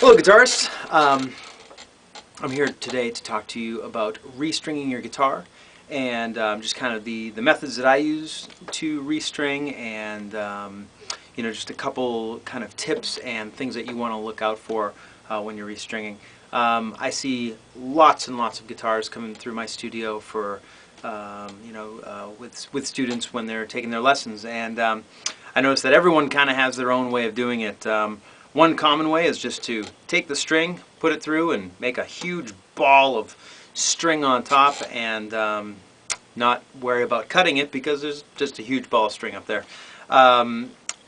Hello guitarists, I'm here today to talk to you about restringing your guitar and just kind of the methods that I use to restring and you know, just a couple kind of tips and things that you want to look out for when you're restringing. I see lots and lots of guitars coming through my studio for you know, with students when they're taking their lessons, and I notice that everyone kind of has their own way of doing it. One common way is just to take the string, put it through, and make a huge ball of string on top, and not worry about cutting it because there's just a huge ball of string up there.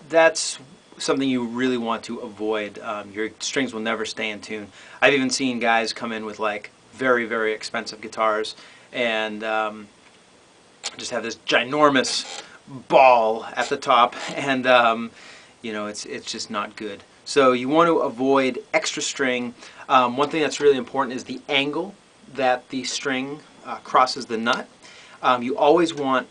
That's something you really want to avoid. Your strings will never stay in tune. I've even seen guys come in with like very, very expensive guitars and just have this ginormous ball at the top, and you know, it's just not good. So you want to avoid extra string. One thing that's really important is the angle that the string crosses the nut. You always want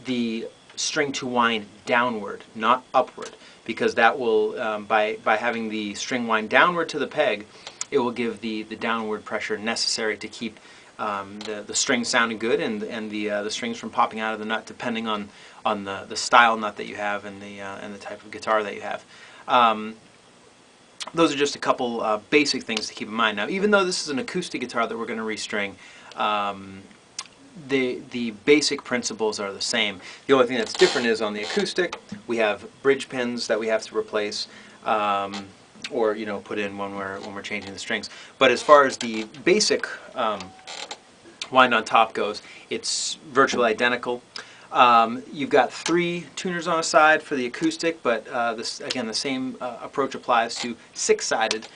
the string to wind downward, not upward, because that will, by having the string wind downward to the peg, it will give the downward pressure necessary to keep the string sounding good and the strings from popping out of the nut, depending on the style nut that you have and the type of guitar that you have. Those are just a couple basic things to keep in mind. Now, even though this is an acoustic guitar that we're going to restring, the basic principles are the same. The only thing that's different is on the acoustic, we have bridge pins that we have to replace, or you know, put in when we're changing the strings. But as far as the basic wind on top goes, it's virtually identical. You've got 3 tuners on a side for the acoustic, but this, again, the same approach applies to 6-sided.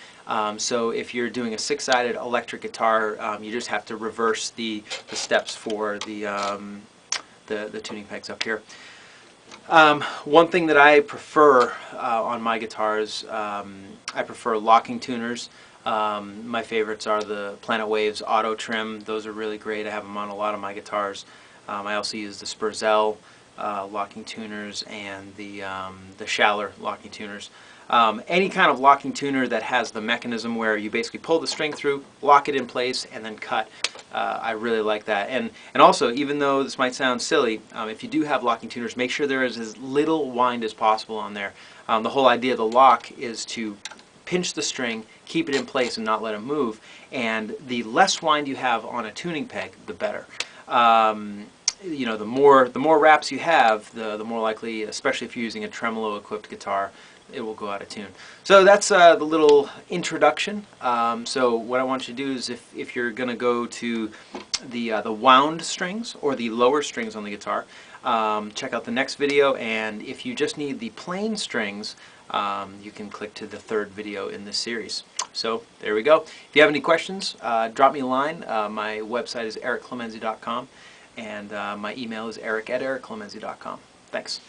So if you're doing a 6-sided electric guitar, you just have to reverse the steps for the tuning pegs up here. One thing that I prefer on my guitars, I prefer locking tuners. My favorites are the Planet Waves Auto Trim. Those are really great. I have them on a lot of my guitars. I also use the Spurzell locking tuners and the Schaller locking tuners. Any kind of locking tuner that has the mechanism where you basically pull the string through, lock it in place, and then cut. I really like that. And also, even though this might sound silly, if you do have locking tuners, make sure there is as little wind as possible on there. The whole idea of the lock is to pinch the string, keep it in place, and not let it move. And the less wind you have on a tuning peg, the better. You know, the more wraps you have, the more likely, especially if you're using a tremolo-equipped guitar, it will go out of tune. So that's the little introduction. So what I want you to do is, if you're going to go to the wound strings or the lower strings on the guitar, check out the next video. And if you just need the plain strings, you can click to the 3rd video in this series. So there we go. If you have any questions, drop me a line. My website is ericclemenzi.com, and my email is eric@ericclemenzi.com. Thanks.